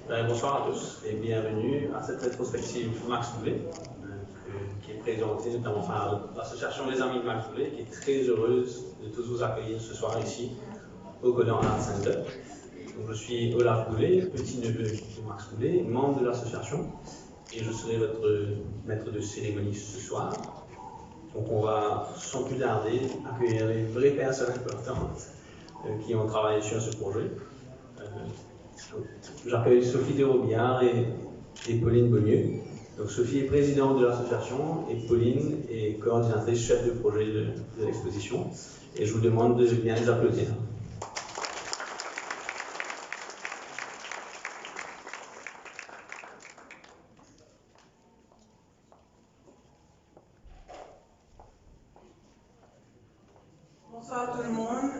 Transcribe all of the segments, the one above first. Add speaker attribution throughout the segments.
Speaker 1: Bonsoir à tous et bienvenue à cette rétrospective Max Boulet, qui est présentée notamment par l'association des Amis de Max Boulet, qui est très heureuse de tous vous accueillir ce soir ici au Golan Art Center. Donc, je suis Olaf Boulet, petit-neveu de Max Boulet, membre de l'association, et je serai votre maître de cérémonie ce soir. Donc on va sans plus tarder accueillir les vraies personnes importantes qui ont travaillé sur ce projet. J'accueille Sophie Desrobières et Pauline Beaulieu. Donc Sophie est présidente de l'association et Pauline est coordinatrice chef de projet de l'exposition. Et je vous demande de bien les applaudir.
Speaker 2: Bonsoir à tout le monde.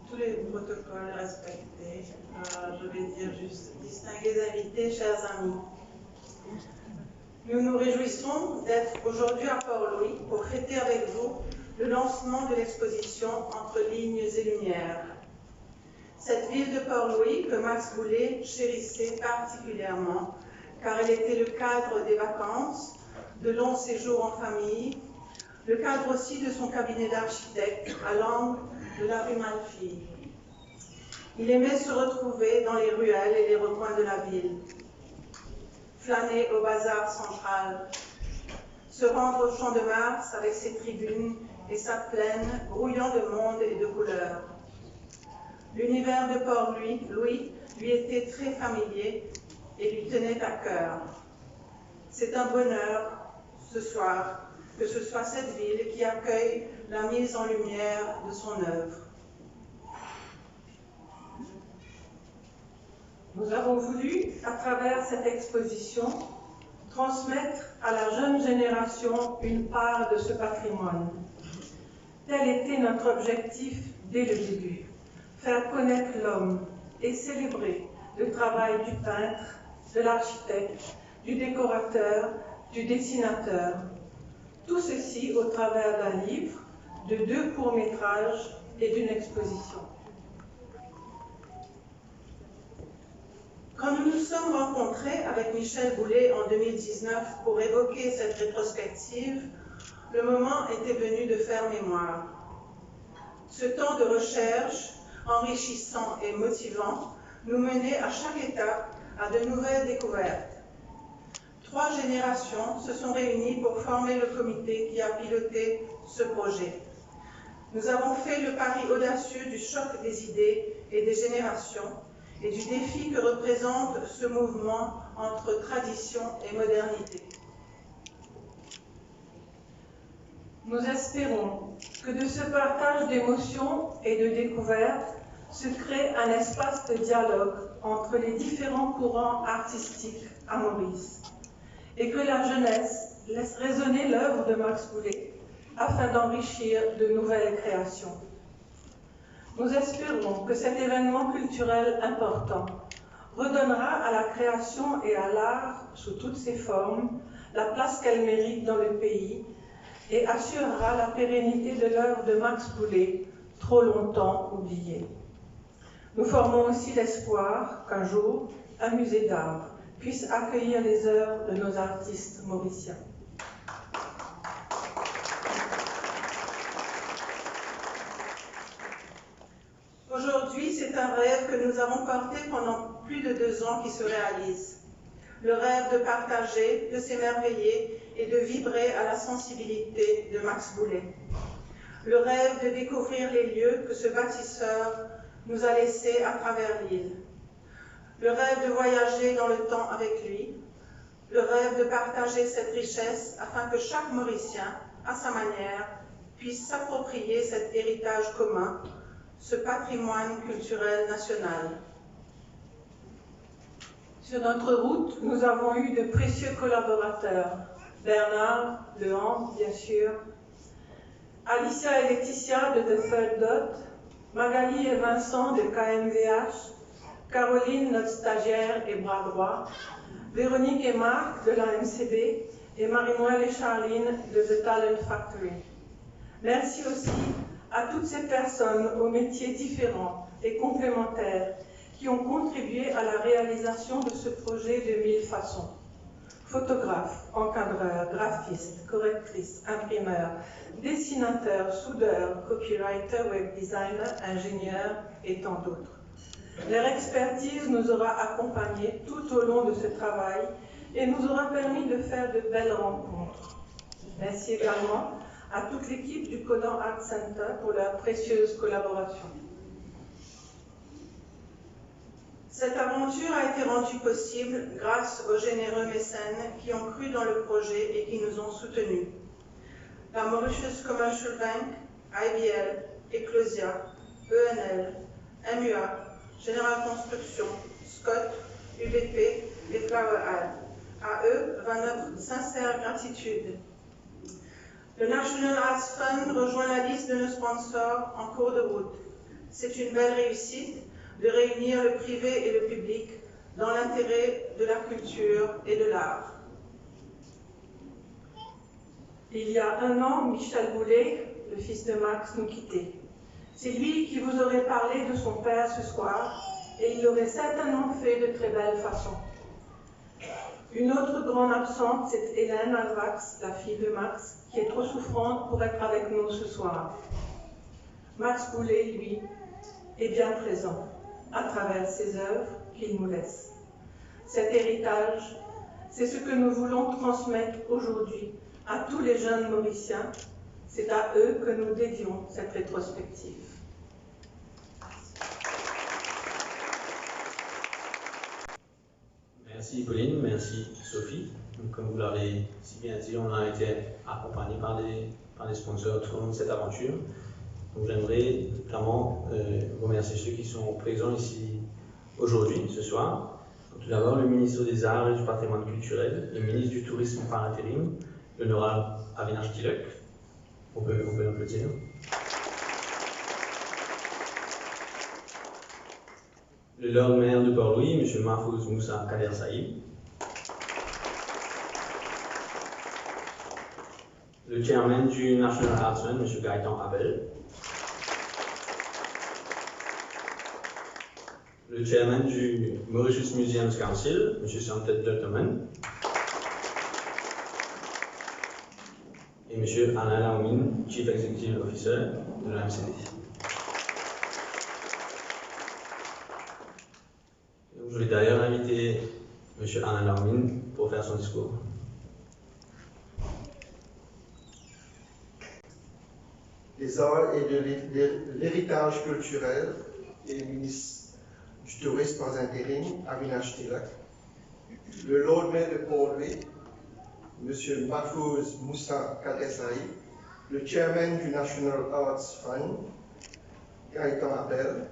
Speaker 2: Tous les protocoles respectés. Je vais dire juste distingués invités, chers amis. Nous nous réjouissons d'être aujourd'hui à Port-Louis pour fêter avec vous le lancement de l'exposition Entre lignes et lumières. Cette ville de Port-Louis que Max Boulet chérissait particulièrement car elle était le cadre des vacances, de longs séjours en famille, le cadre aussi de son cabinet d'architecte à l'angle de la rue Malfille. Il aimait se retrouver dans les ruelles et les recoins de la ville, flâner au bazar central, se rendre au Champ de Mars avec ses tribunes et sa plaine grouillant de monde et de couleurs. L'univers de Port-Louis lui était très familier et lui tenait à cœur. C'est un bonheur, ce soir, que ce soit cette ville qui accueille la mise en lumière de son œuvre. Nous avons voulu, à travers cette exposition, transmettre à la jeune génération une part de ce patrimoine. Tel était notre objectif dès le début, faire connaître l'homme et célébrer le travail du peintre, de l'architecte, du décorateur, du dessinateur. Tout ceci au travers d'un livre, de 2 courts-métrages et d'une exposition. Quand nous nous sommes rencontrés avec Michel Boulet en 2019 pour évoquer cette rétrospective, le moment était venu de faire mémoire. Ce temps de recherche, enrichissant et motivant, nous menait à chaque étape à de nouvelles découvertes. 3 générations se sont réunies pour former le comité qui a piloté ce projet. Nous avons fait le pari audacieux du choc des idées et des générations et du défi que représente ce mouvement entre tradition et modernité. Nous espérons que de ce partage d'émotions et de découvertes se crée un espace de dialogue entre les différents courants artistiques à Maurice, et que la jeunesse laisse résonner l'œuvre de Max Boulet afin d'enrichir de nouvelles créations. Nous espérons que cet événement culturel important redonnera à la création et à l'art, sous toutes ses formes, la place qu'elle mérite dans le pays et assurera la pérennité de l'œuvre de Max Boulet, trop longtemps oubliée. Nous formons aussi l'espoir qu'un jour, un musée d'art puisse accueillir les œuvres de nos artistes mauriciens. Aujourd'hui, c'est un rêve que nous avons porté pendant plus de 2 ans qui se réalise. Le rêve de partager, de s'émerveiller et de vibrer à la sensibilité de Max Boulet. Le rêve de découvrir les lieux que ce bâtisseur nous a laissés à travers l'île. Le rêve de voyager dans le temps avec lui, le rêve de partager cette richesse afin que chaque Mauricien, à sa manière, puisse s'approprier cet héritage commun, ce patrimoine culturel national. Sur notre route, nous avons eu de précieux collaborateurs. Bernard, Lehan, bien sûr, Alicia et Laetitia de The Third Dot, Magali et Vincent de KMVH, Caroline, notre stagiaire et bras droit, Véronique et Marc de la MCB et Marie-Noël et Charline de The Talent Factory. Merci aussi à toutes ces personnes aux métiers différents et complémentaires qui ont contribué à la réalisation de ce projet de 1000 façons. Photographes, encadreurs, graphistes, correctrices, imprimeurs, dessinateurs, soudeurs, copywriters, web designers, ingénieurs et tant d'autres. Leur expertise nous aura accompagnés tout au long de ce travail et nous aura permis de faire de belles rencontres. Merci également à toute l'équipe du Conan Art Center pour leur précieuse collaboration. Cette aventure a été rendue possible grâce aux généreux mécènes qui ont cru dans le projet et qui nous ont soutenus. La Mauritius Commercial Bank, IBL, Ecclesia, ENL, MUA, Général Construction, Scott, UBP et Flower Ad. À eux va notre sincère gratitude. Le National Arts Fund rejoint la liste de nos sponsors en cours de route. C'est une belle réussite de réunir le privé et le public dans l'intérêt de la culture et de l'art. Il y a un an, Michel Boulet, le fils de Max, nous quittait. C'est lui qui vous aurait parlé de son père ce soir, et il l'aurait certainement fait de très belle façon. Une autre grande absente, c'est Hélène Alvax, la fille de Max, qui est trop souffrante pour être avec nous ce soir. Max Boulet, lui, est bien présent à travers ses œuvres qu'il nous laisse. Cet héritage, c'est ce que nous voulons transmettre aujourd'hui à tous les jeunes Mauriciens. C'est à eux que nous dédions cette rétrospective.
Speaker 1: Merci Pauline, merci Sophie. Donc, comme vous l'avez si bien dit, on a été accompagné par des sponsors tout au long de cette aventure. Donc j'aimerais notamment remercier ceux qui sont présents ici aujourd'hui, ce soir. Donc, tout d'abord, le ministre des Arts et du Patrimoine culturel, le ministre du Tourisme par intérim, l'honorable Avinash Tilak. On peut l'applaudir. Le Lord Maire de Port-Louis, M. Mahfouz Moussa Kader Saïd. Le chairman du National Arts Fund, M. Gaëtan Abel. Le chairman du Mauritius Museums Council, M. Santet Deltaman. Et M. Alain Laoumine, Chief Executive Officer de la MCD. Je vais d'ailleurs inviter M. Alain Laoumine pour faire son discours.
Speaker 3: Des arts et de l'héritage culturel et le ministre du Tourisme par intérim, Avinash Tilak. Le Lord Mayor de Port-Louis, M. Mahfouz Moussa Kader Saïd, le chairman du National Arts Fund, Gaëtan Abel,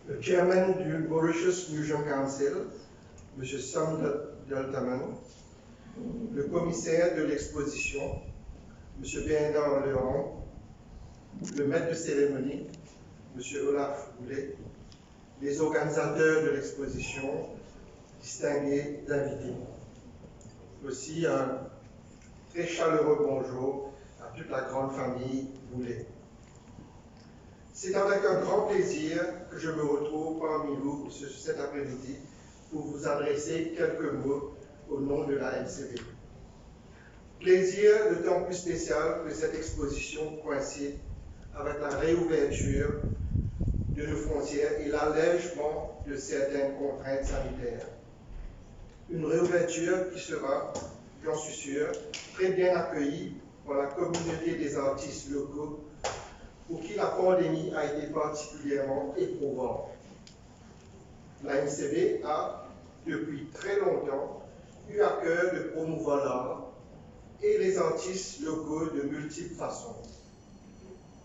Speaker 3: le chairman du Mauritius Museum Council, M. Sam Deltaman, le commissaire de l'exposition, M. Béindar Leon, le maître de cérémonie, M. Olaf Boulet, les organisateurs de l'exposition, distingués invités. Aussi un très chaleureux bonjour à toute la grande famille Boulet. C'est avec un grand plaisir que je me retrouve parmi vous cet après-midi pour vous adresser quelques mots au nom de la MCB. Plaisir d'autant plus spécial que cette exposition coïncide avec la réouverture de nos frontières et l'allègement de certaines contraintes sanitaires. Une réouverture qui sera, j'en suis sûr, très bien accueillie par la communauté des artistes locaux pour qui la pandémie a été particulièrement éprouvante. La MCB a, depuis très longtemps, eu à cœur de promouvoir l'art et les artistes locaux de multiples façons.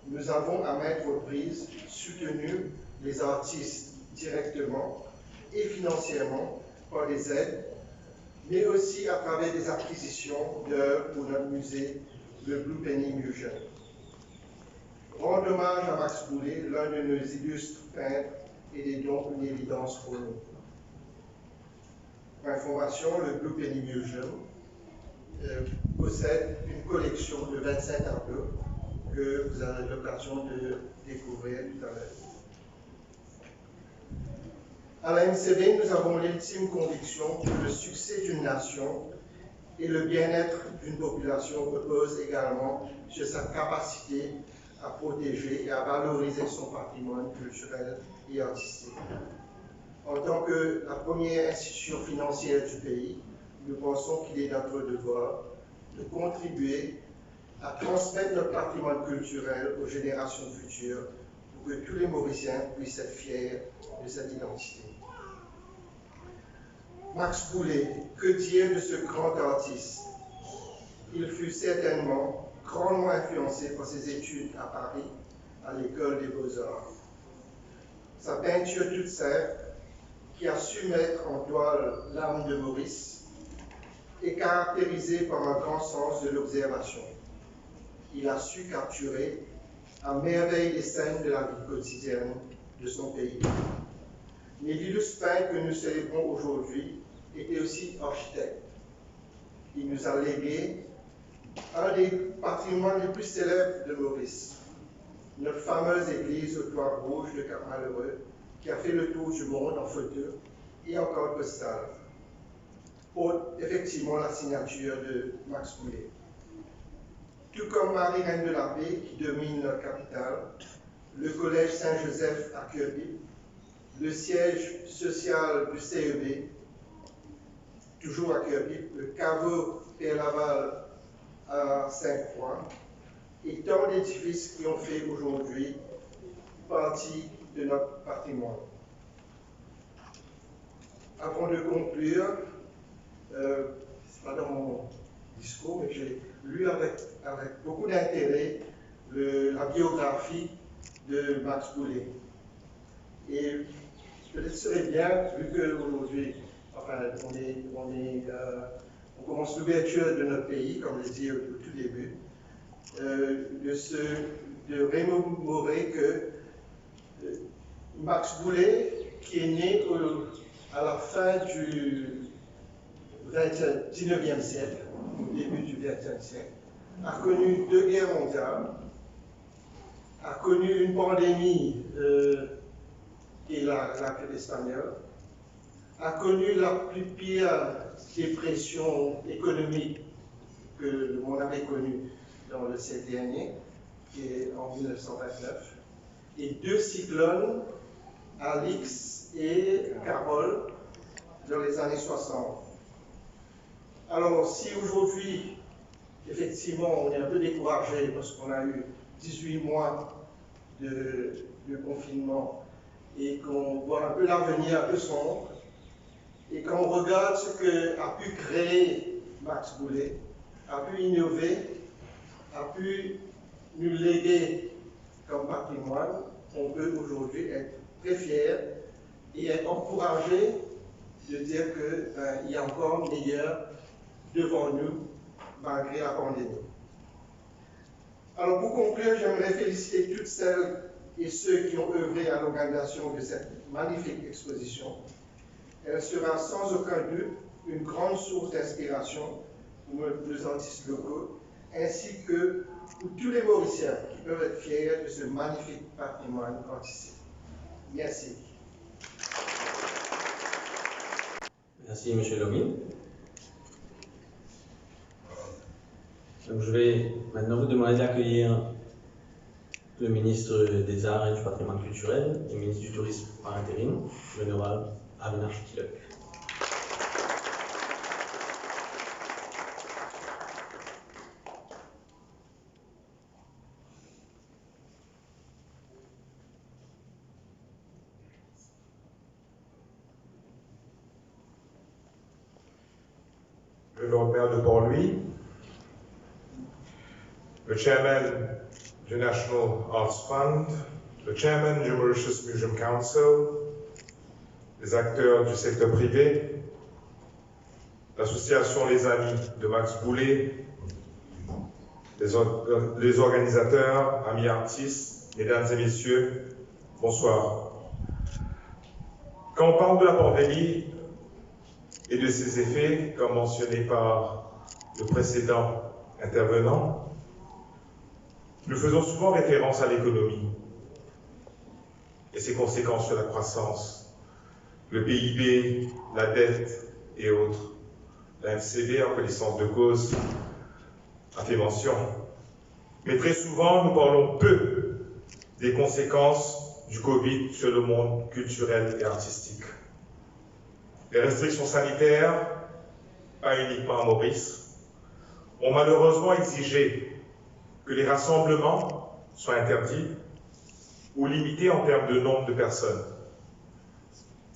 Speaker 3: Nous avons à maintes reprises soutenu les artistes directement et financièrement par des aides, mais aussi à travers des acquisitions d'œuvres pour notre musée, le Blue Penny Museum. Rendre hommage à Max Boulet, l'un de nos illustres peintres, est donc une évidence pour nous. Pour information, le Blue Penny Museum possède une collection de 25 tableaux que vous avez l'occasion de découvrir tout à l'heure. À la MCV, nous avons l'ultime conviction que le succès d'une nation et le bien-être d'une population repose également sur sa capacité à protéger et à valoriser son patrimoine culturel et artistique. En tant que la première institution financière du pays, nous pensons qu'il est notre devoir de contribuer à transmettre notre patrimoine culturel aux générations futures pour que tous les Mauriciens puissent être fiers de cette identité. Max Boullé, que dire de ce grand artiste? Il fut certainement grandement influencé par ses études à Paris, à l'école des Beaux-Arts. Sa peinture toute simple, qui a su mettre en toile l'âme de Maurice, est caractérisée par un grand sens de l'observation. Il a su capturer à merveille les scènes de la vie quotidienne de son pays. Mais l'illustre peintre que nous célébrons aujourd'hui était aussi architecte. Il nous a légué un des patrimoines les plus célèbres de Maurice, notre fameuse église au toit rouge de Cap-Malheureux, qui a fait le tour du monde en photo et en carte postale, porte effectivement la signature de Max Boullé. Tout comme Marie-Reine de la Paix, qui domine notre capitale, le collège Saint-Joseph à Kirby, le siège social du CEB, toujours à Kirby, le caveau Père Laval à Sainte-Croix, et tant d'édifices qui ont fait aujourd'hui partie de notre patrimoine. Avant de conclure, ce n'est pas dans mon discours, mais j'ai lu avec beaucoup d'intérêt la biographie de Max Boullé. Et peut-être serait bien, vu qu'aujourd'hui, enfin, on commence l'ouverture de notre pays, comme je l'ai dit au tout début, de remémorer que Max Boullé, qui est né à la fin du 19e siècle, au début du 20e siècle, a connu 2 guerres mondiales, a connu une pandémie et la grippe espagnole, a connu la plus pire dépression économique que le monde avait connue dans le siècle dernier, qui est en 1929, et 2 cyclones, Alix et Carole, dans les années 60. Alors, si aujourd'hui, effectivement, on est un peu découragé parce qu'on a eu 18 mois de confinement et qu'on voit un peu l'avenir un peu sombre, et quand on regarde ce qu'a pu créer Max Boullé, a pu innover, a pu nous léguer comme patrimoine, on peut aujourd'hui être très fiers et être encouragé de dire qu'il y a encore meilleur devant nous malgré la pandémie. Alors pour conclure, j'aimerais féliciter toutes celles et ceux qui ont œuvré à l'organisation de cette magnifique exposition. Elle sera sans aucun doute une grande source d'inspiration pour nos artistes locaux, ainsi que pour tous les Mauriciens qui peuvent être fiers de ce magnifique patrimoine artistique. Merci.
Speaker 1: Merci, M. Lomine. Donc, je vais maintenant vous demander d'accueillir le ministre des Arts et du Patrimoine culturel et ministre du Tourisme par intérim, l'honorable Avinar Chtiluk.
Speaker 4: Le Lord Mayor de Port-Louis, le Chairman du National Arts Fund, le Chairman du Mauritius Museum Council, les acteurs du secteur privé, l'association Les Amis de Max Boullé, les organisateurs, amis artistes, mesdames et messieurs, bonsoir. Quand on parle de la pandémie et de ses effets, comme mentionné par le précédent intervenant, nous faisons souvent référence à l'économie et ses conséquences sur la croissance, le PIB, la dette et autres. La FCB, en connaissance de cause, a fait mention. Mais très souvent, nous parlons peu des conséquences du Covid sur le monde culturel et artistique. Les restrictions sanitaires, pas uniquement à Maurice, ont malheureusement exigé que les rassemblements soient interdits ou limités en termes de nombre de personnes.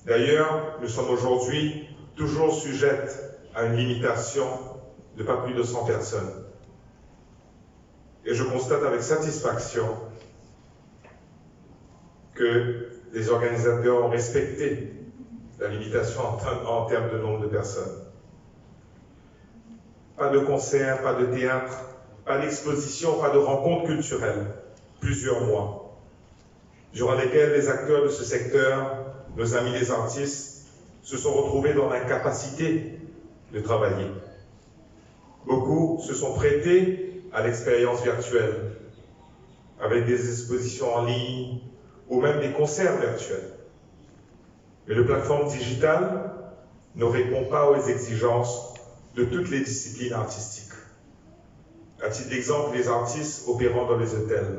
Speaker 4: D'ailleurs, nous sommes aujourd'hui toujours sujettes à une limitation de pas plus de 100 personnes. Et je constate avec satisfaction que les organisateurs ont respecté la limitation en termes de nombre de personnes. Pas de concerts, pas de théâtre, pas d'exposition, pas de rencontres culturelles, plusieurs mois, durant lesquels les acteurs de ce secteur, nos amis les artistes, se sont retrouvés dans l'incapacité de travailler. Beaucoup se sont prêtés à l'expérience virtuelle, avec des expositions en ligne ou même des concerts virtuels. Mais la plateforme digitale ne répond pas aux exigences de toutes les disciplines artistiques. À titre d'exemple, les artistes opérant dans les hôtels,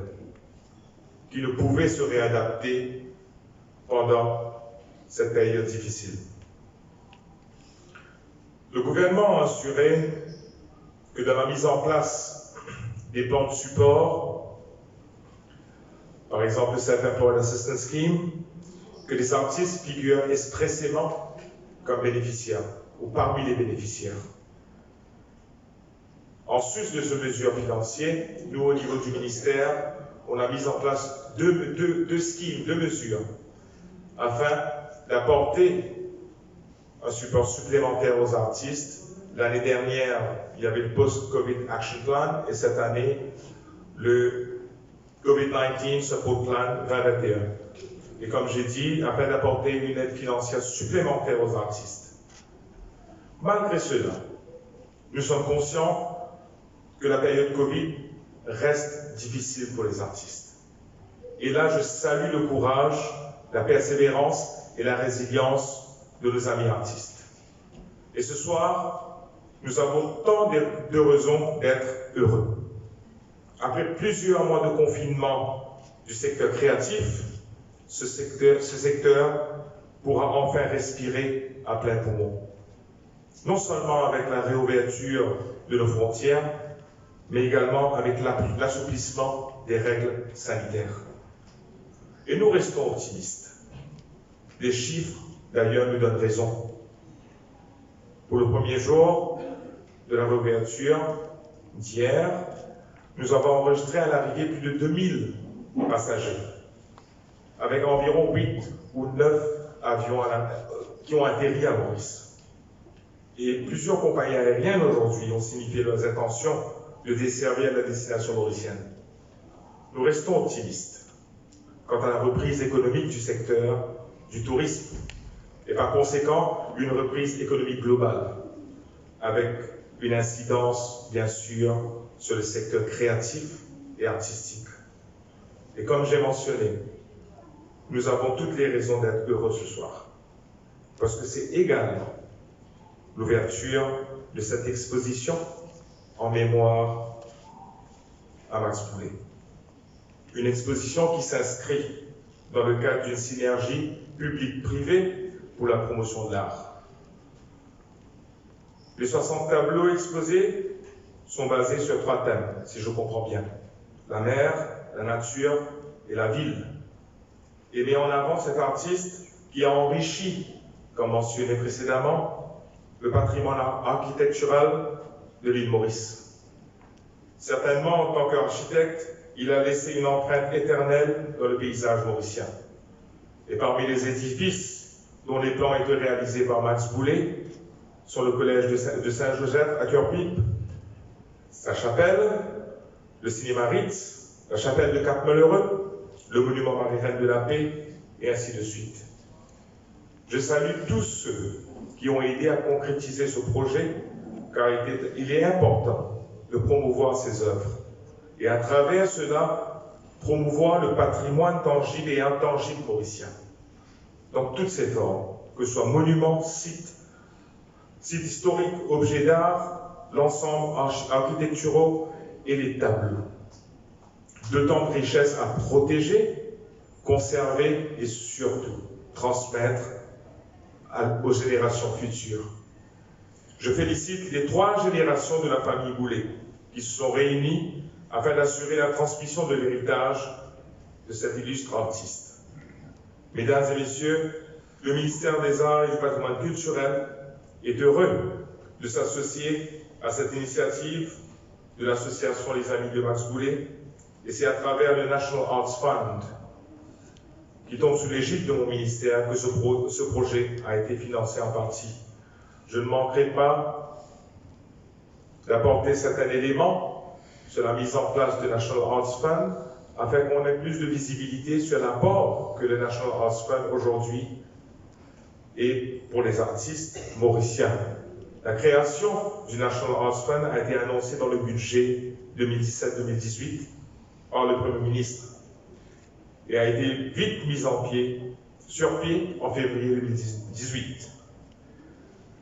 Speaker 4: qui ne pouvaient se réadapter pendant cette période difficile. Le gouvernement a assuré que dans la mise en place des plans de support, par le Self-Employed Assistance Scheme, que les artistes figurent expressément comme bénéficiaires ou parmi les bénéficiaires. En sus de ces mesures financières, nous, au niveau du ministère, on a mis en place deux schemes, deux mesures, afin d'apporter un support supplémentaire aux artistes. L'année dernière, il y avait le Post-Covid Action Plan, et cette année, le COVID-19 Support Plan 2021. Et comme j'ai dit, afin d'apporter une aide financière supplémentaire aux artistes. Malgré cela, nous sommes conscients que la période Covid reste difficile pour les artistes. Et là, je salue le courage, la persévérance et la résilience de nos amis artistes. Et ce soir, nous avons tant de raisons d'être heureux. Après plusieurs mois de confinement du secteur créatif, ce secteur pourra enfin respirer à plein poumon. Non seulement avec la réouverture de nos frontières, mais également avec l'assouplissement des règles sanitaires. Et nous restons optimistes. Les chiffres, d'ailleurs, nous donnent raison. Pour le premier jour de la réouverture d'hier, nous avons enregistré à l'arrivée plus de 2000 passagers, avec environ 8 ou 9 avions qui ont atterri à Maurice. Et plusieurs compagnies aériennes aujourd'hui ont signifié leurs intentions de desservir la destination mauricienne. Nous restons optimistes quant à la reprise économique du secteur du tourisme et par conséquent une reprise économique globale avec une incidence bien sûr sur le secteur créatif et artistique. Et comme j'ai mentionné, nous avons toutes les raisons d'être heureux ce soir parce que c'est également l'ouverture de cette exposition en mémoire à Max Boulet. Une exposition qui s'inscrit dans le cadre d'une synergie publique-privée pour la promotion de l'art. Les 60 tableaux exposés sont basés sur 3 thèmes, si je comprends bien. La mer, la nature et la ville. Et met en avant cet artiste qui a enrichi, comme mentionné précédemment, le patrimoine architectural de l'île Maurice. Certainement, en tant qu'architecte, il a laissé une empreinte éternelle dans le paysage mauricien. Et parmi les édifices dont les plans étaient réalisés par Max Boulet sont le collège de Saint-Joseph à Cœur-Pipe, sa chapelle, le cinéma Ritz, la chapelle de Cap-Malheureux, le monument Marie-Reine de la Paix, et ainsi de suite. Je salue tous ceux qui ont aidé à concrétiser ce projet, car il est important de promouvoir ces œuvres et à travers cela, promouvoir le patrimoine tangible et intangible mauricien, dans toutes ses formes, que ce soit monuments, sites historiques, objets d'art, l'ensemble architecturaux et les tableaux. D'autant de richesses à protéger, conserver et surtout transmettre aux générations futures. Je félicite les 3 générations de la famille Boulay qui se sont réunies afin d'assurer la transmission de l'héritage de cet illustre artiste. Mesdames et messieurs, le ministère des Arts et du Patrimoine culturel est heureux de s'associer à cette initiative de l'association Les Amis de Max Boulay, et c'est à travers le National Arts Fund, qui tombe sous l'égide de mon ministère, que ce projet a été financé en partie. Je ne manquerai pas d'apporter certains éléments sur la mise en place du National Arts Fund, afin qu'on ait plus de visibilité sur l'apport que le National Arts Fund aujourd'hui est pour les artistes mauriciens. La création du National Arts Fund a été annoncée dans le budget 2017-2018 par le Premier ministre et a été vite mise sur pied en février 2018.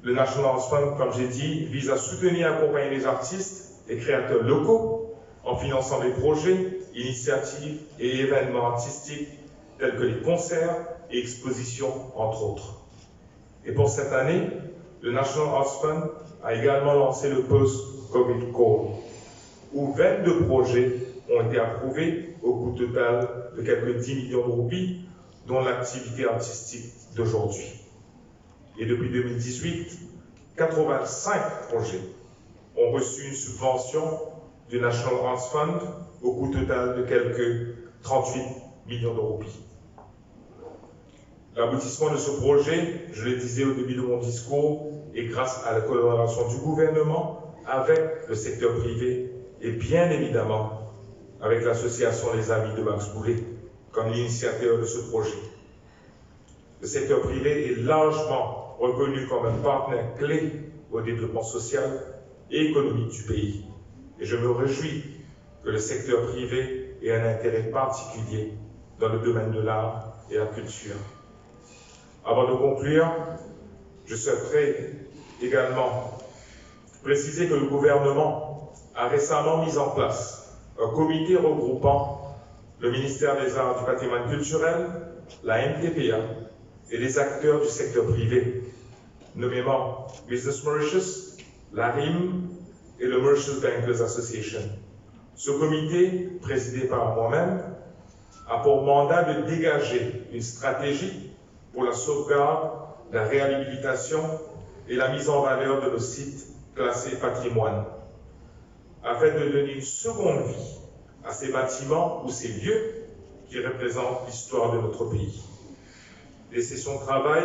Speaker 4: Le National Arts Fund, comme j'ai dit, vise à soutenir et accompagner les artistes et créateurs locaux en finançant des projets, initiatives et événements artistiques tels que les concerts et expositions, entre autres. Et pour cette année, le National Arts Fund a également lancé le Post-Covid Call, où 22 projets ont été approuvés au coût total de quelques 10 millions de roupies, dont l'activité artistique d'aujourd'hui. Et depuis 2018, 85 projets ont reçu une subvention du National Arts Fund au coût total de quelques 38 millions de roupies. L'aboutissement de ce projet, je le disais au début de mon discours, est grâce à la collaboration du gouvernement avec le secteur privé et bien évidemment avec l'association Les Amis de Max Boulay comme l'initiateur de ce projet. Le secteur privé est largement reconnu comme un partenaire clé au développement social et économique du pays. Et je me réjouis que le secteur privé ait un intérêt particulier dans le domaine de l'art et la culture. Avant de conclure, je souhaiterais également préciser que le gouvernement a récemment mis en place un comité regroupant le ministère des Arts et du Patrimoine culturel, la MTPA et les acteurs du secteur privé, nommément Business Mauritius, la RIM et le Mauritius Bankers Association. Ce comité, présidé par moi-même, a pour mandat de dégager une stratégie pour la sauvegarde, la réhabilitation et la mise en valeur de nos sites classés patrimoine, afin de donner une seconde vie à ces bâtiments ou ces lieux qui représentent l'histoire de notre pays. Les sessions de travail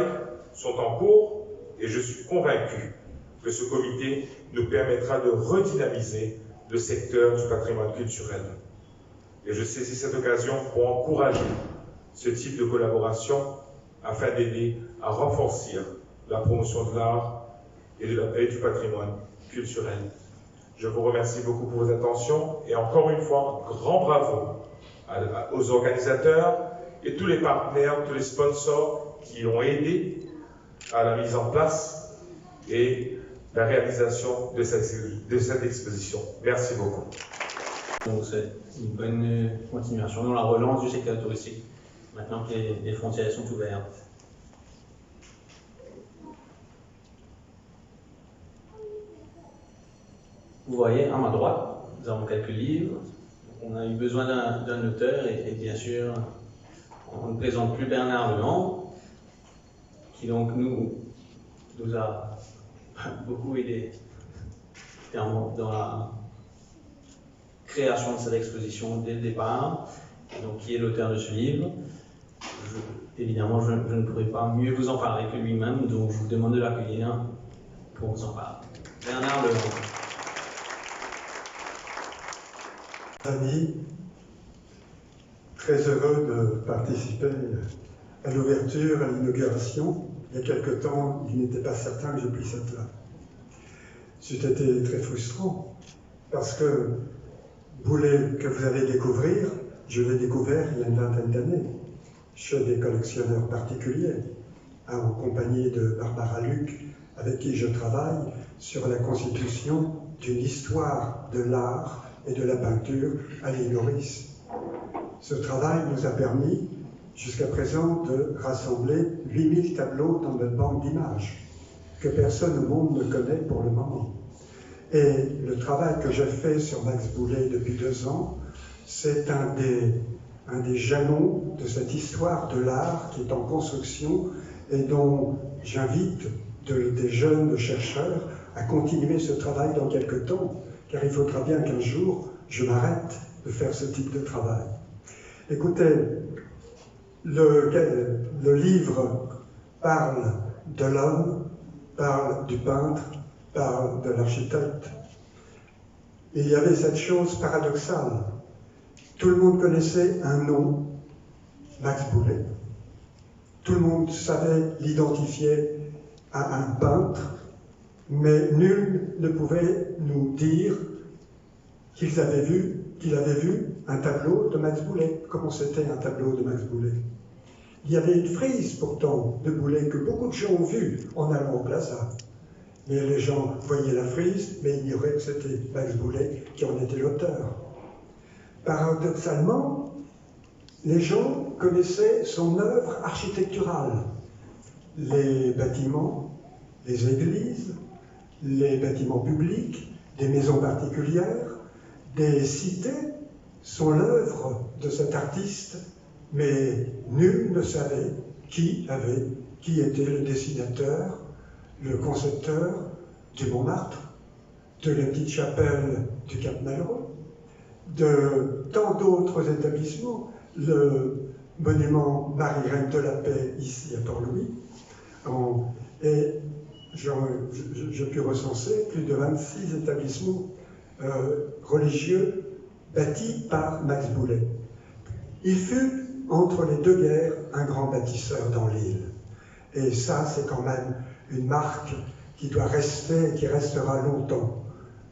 Speaker 4: sont en cours et je suis convaincu que ce comité nous permettra de redynamiser le secteur du patrimoine culturel. Et je saisis cette occasion pour encourager ce type de collaboration afin d'aider à renforcer la promotion de l'art et du patrimoine culturel. Je vous remercie beaucoup pour vos attentions et encore une fois, grand bravo aux organisateurs et tous les partenaires, tous les sponsors qui ont aidé à la mise en place et la réalisation de cette exposition. Merci beaucoup.
Speaker 1: Donc c'est une bonne continuation dans la relance du secteur touristique, maintenant que les frontières sont ouvertes. Vous voyez, à ma droite, nous avons quelques livres. On a eu besoin d'un auteur et bien sûr, on ne présente plus Bernard Leland, qui donc nous a beaucoup aidé dans la création de cette exposition dès le départ, donc qui est l'auteur de ce livre. Évidemment, je ne pourrais pas mieux vous en parler que lui-même, donc je vous demande de l'accueillir pour vous en parler. Bernard Leland.
Speaker 5: Amis, très heureux de participer à l'ouverture, à l'inauguration. Il y a quelque temps, il n'était pas certain que je puisse être là. C'était très frustrant, parce que Boulay, que vous allez découvrir, je l'ai découvert il y a une vingtaine d'années, chez des collectionneurs particuliers, en compagnie de Barbara Luc, avec qui je travaille, sur la constitution d'une histoire de l'art et de la peinture à l'île Maurice. Ce travail nous a permis, jusqu'à présent, de rassembler 8000 tableaux dans notre banque d'images, que personne au monde ne connaît pour le moment. Et le travail que je fais sur Max Boullé depuis 2 ans, c'est un des jalons de cette histoire de l'art qui est en construction et dont j'invite des jeunes chercheurs à continuer ce travail dans quelques temps, car il faudra bien qu'un jour je m'arrête de faire ce type de travail. Écoutez, le livre parle de l'homme, parle du peintre, parle de l'architecte. Il y avait cette chose paradoxale. Tout le monde connaissait un nom, Max Boullé. Tout le monde savait l'identifier à un peintre, mais nul ne pouvait nous dire qu'il avait vu un tableau de Max Boullé. Comment c'était un tableau de Max Boullé? Il y avait une frise pourtant de Boullé que beaucoup de gens ont vue en allant au Plaza. Mais les gens voyaient la frise, mais ignoraient que c'était Max Boullé qui en était l'auteur. Paradoxalement, les gens connaissaient son œuvre architecturale. Les bâtiments, les églises, les bâtiments publics, des maisons particulières, des cités sont l'œuvre de cet artiste, mais nul ne savait qui était le dessinateur, le concepteur du Montmartre, de la petite chapelle du Cap-Malheureux, de tant d'autres établissements, le monument Marie-Reine de la Paix ici à Port-Louis, et j'ai pu recenser plus de 26 établissements religieux bâtis par Max Boullé. Il fut, entre les 2 guerres, un grand bâtisseur dans l'île. Et ça, c'est quand même une marque qui doit rester et qui restera longtemps.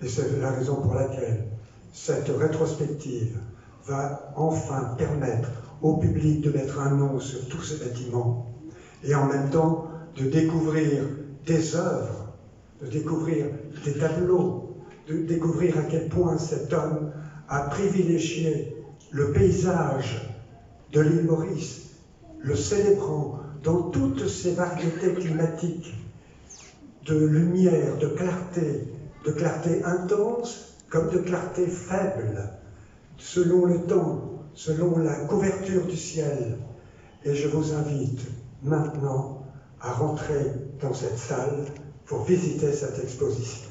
Speaker 5: Et c'est la raison pour laquelle cette rétrospective va enfin permettre au public de mettre un nom sur tous ces bâtiments et en même temps de découvrir des œuvres, de découvrir des tableaux, de découvrir à quel point cet homme a privilégié le paysage de l'île Maurice, le célébrant dans toutes ses variétés climatiques, de lumière, de clarté intense comme de clarté faible, selon le temps, selon la couverture du ciel. Et je vous invite maintenant à rentrer dans cette salle pour visiter cette exposition.